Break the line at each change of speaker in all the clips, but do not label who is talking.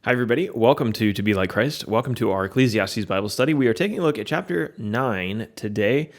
Hi, everybody. Welcome to Be Like Christ. Welcome to our Ecclesiastes Bible study. We are taking a look at chapter 9 today.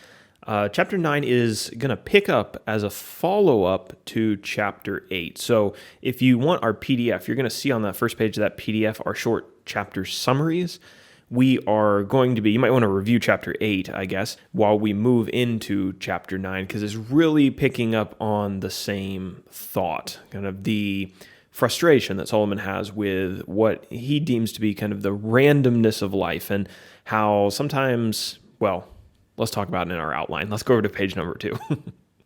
Chapter 9 is going to pick up as a follow-up to chapter 8. So if you want our PDF, you're going to see on that first page of that PDF our short chapter summaries. We are going to be, you might want to review chapter 8, I guess, while we move into chapter 9, because it's really picking up on the same thought, kind of the frustration that Solomon has with what he deems to be kind of the randomness of life and how sometimes, well, let's talk about it in our outline. Let's go over to page number 2.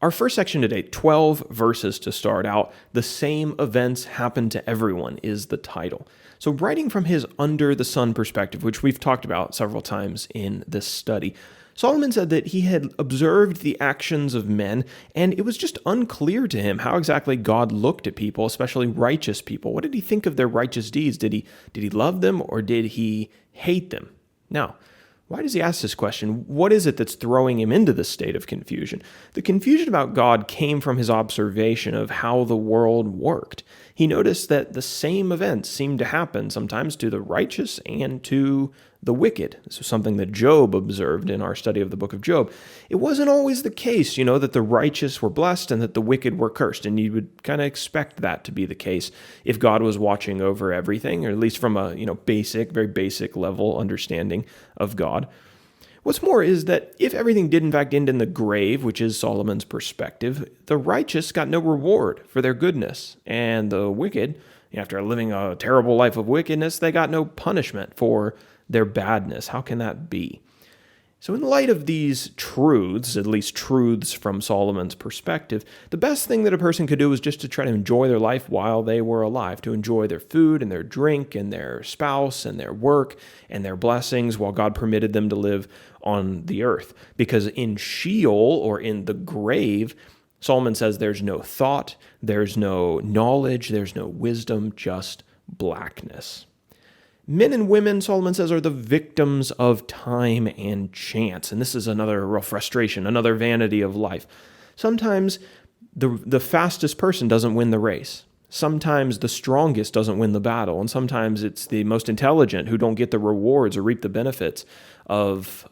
Our first section today, 12 verses to start out. The same events happen to everyone is the title. So writing from his under the sun perspective, which we've talked about several times in this study, Solomon said that he had observed the actions of men, and it was just unclear to him how exactly God looked at people, especially righteous people. What did he think of their righteous deeds? Did he love them, or did he hate them? Now, why does he ask this question? What is it that's throwing him into this state of confusion? The confusion about God came from his observation of how the world worked. He noticed that the same events seemed to happen sometimes to the righteous and to the wicked. This was something that Job observed in our study of the book of Job. It wasn't always the case, that the righteous were blessed and that the wicked were cursed. And you would kind of expect that to be the case if God was watching over everything, or at least from a very basic level understanding of God. What's more is that if everything did in fact end in the grave, which is Solomon's perspective, the righteous got no reward for their goodness, and the wicked, after living a terrible life of wickedness, they got no punishment for their badness. How can that be? So in light of these truths, at least truths from Solomon's perspective, the best thing that a person could do was just to try to enjoy their life while they were alive, to enjoy their food and their drink and their spouse and their work and their blessings while God permitted them to live on the earth. Because in Sheol, or in the grave, Solomon says there's no thought, there's no knowledge, there's no wisdom, just blackness. Men and women, Solomon says, are the victims of time and chance. And this is another real frustration, another vanity of life. Sometimes the fastest person doesn't win the race. Sometimes the strongest doesn't win the battle. And sometimes it's the most intelligent who don't get the rewards or reap the benefits of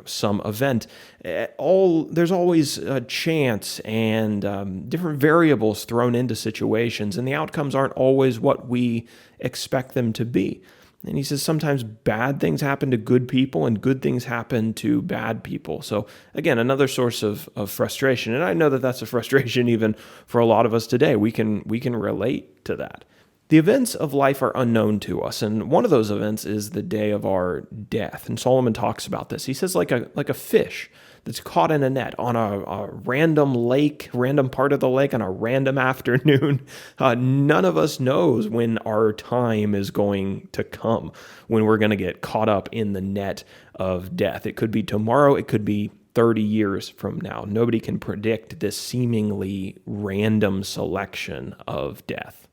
some event. There's always a chance and different variables thrown into situations, and the outcomes aren't always what we expect them to be. And he says sometimes bad things happen to good people and good things happen to bad people. So again, another source of frustration. And I know that that's a frustration even for a lot of us today. We can relate to that. The events of life are unknown to us, and one of those events is the day of our death. And Solomon talks about this. He says like a fish that's caught in a net on a random lake, random part of the lake on a random afternoon. None of us knows when our time is going to come, when we're going to get caught up in the net of death. It could be tomorrow. It could be 30 years from now. Nobody can predict this seemingly random selection of death.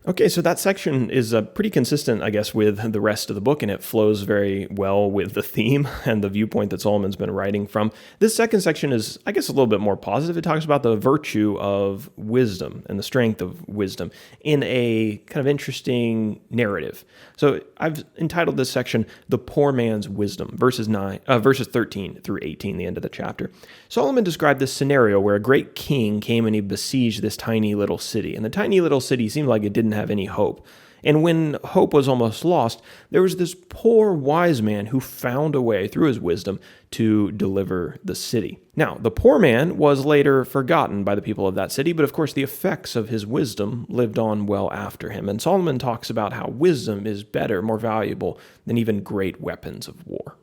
Okay, so that section is pretty consistent, I guess, with the rest of the book, and it flows very well with the theme and the viewpoint that Solomon's been writing from. This second section is, I guess, a little bit more positive. It talks about the virtue of wisdom and the strength of wisdom in a kind of interesting narrative. So I've entitled this section, The Poor Man's Wisdom, verses 13 through 18, the end of the chapter. Solomon described this scenario where a great king came and he besieged this tiny little city, and the tiny little city seemed like it didn't have any hope. And when hope was almost lost, there was this poor wise man who found a way through his wisdom to deliver the city. Now, the poor man was later forgotten by the people of that city, but of course the effects of his wisdom lived on well after him. And Solomon talks about how wisdom is better, more valuable than even great weapons of war.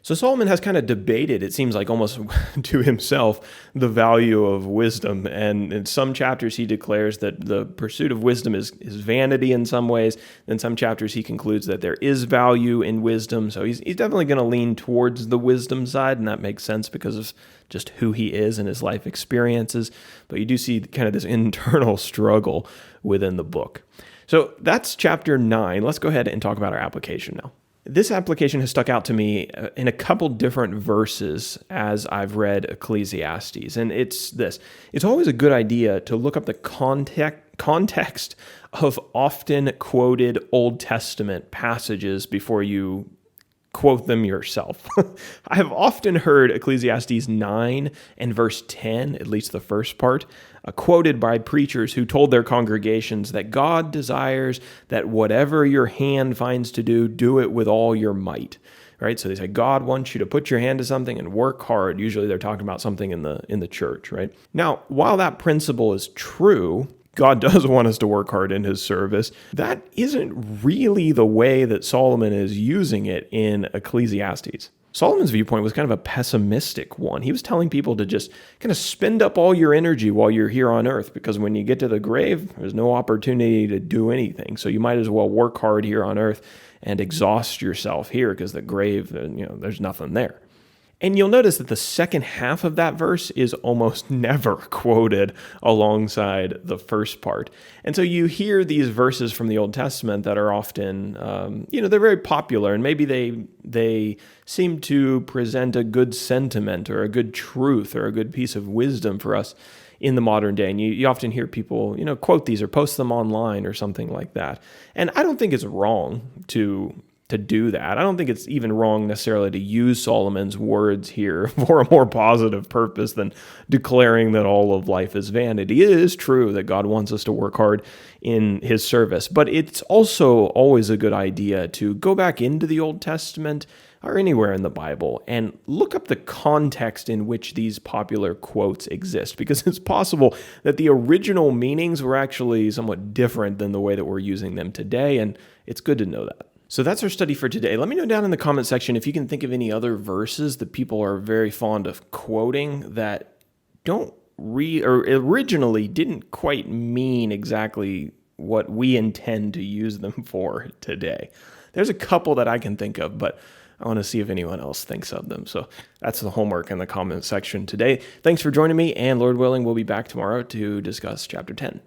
So Solomon has kind of debated, it seems like almost to himself, the value of wisdom. And in some chapters, he declares that the pursuit of wisdom is vanity in some ways. In some chapters, he concludes that there is value in wisdom. So he's definitely going to lean towards the wisdom side, and that makes sense because of just who he is and his life experiences. But you do see kind of this internal struggle within the book. So that's chapter 9. Let's go ahead and talk about our application now. This application has stuck out to me in a couple different verses as I've read Ecclesiastes, and it's this. It's always a good idea to look up the context of often quoted Old Testament passages before you quote them yourself. I have often heard Ecclesiastes 9 and verse 10, at least the first part, quoted by preachers who told their congregations that God desires that whatever your hand finds to do, do it with all your might. Right? So they say God wants you to put your hand to something and work hard. Usually they're talking about something in the church, right? Now, while that principle is true, God does want us to work hard in his service. That isn't really the way that Solomon is using it in Ecclesiastes. Solomon's viewpoint was kind of a pessimistic one. He was telling people to just kind of spend up all your energy while you're here on earth, because when you get to the grave, there's no opportunity to do anything. So you might as well work hard here on earth and exhaust yourself here, because the grave, there's nothing there. And you'll notice that the second half of that verse is almost never quoted alongside the first part. And so you hear these verses from the Old Testament that are often, they're very popular, and maybe they seem to present a good sentiment or a good truth or a good piece of wisdom for us in the modern day. And you often hear people, quote these or post them online or something like that. And I don't think it's wrong to do that. I don't think it's even wrong necessarily to use Solomon's words here for a more positive purpose than declaring that all of life is vanity. It is true that God wants us to work hard in his service, but it's also always a good idea to go back into the Old Testament or anywhere in the Bible and look up the context in which these popular quotes exist, because it's possible that the original meanings were actually somewhat different than the way that we're using them today, and it's good to know that. So that's our study for today. Let me know down in the comment section if you can think of any other verses that people are very fond of quoting that don't or originally didn't quite mean exactly what we intend to use them for today. There's a couple that I can think of, but I want to see if anyone else thinks of them. So that's the homework in the comment section today. Thanks for joining me, and Lord willing, we'll be back tomorrow to discuss chapter 10.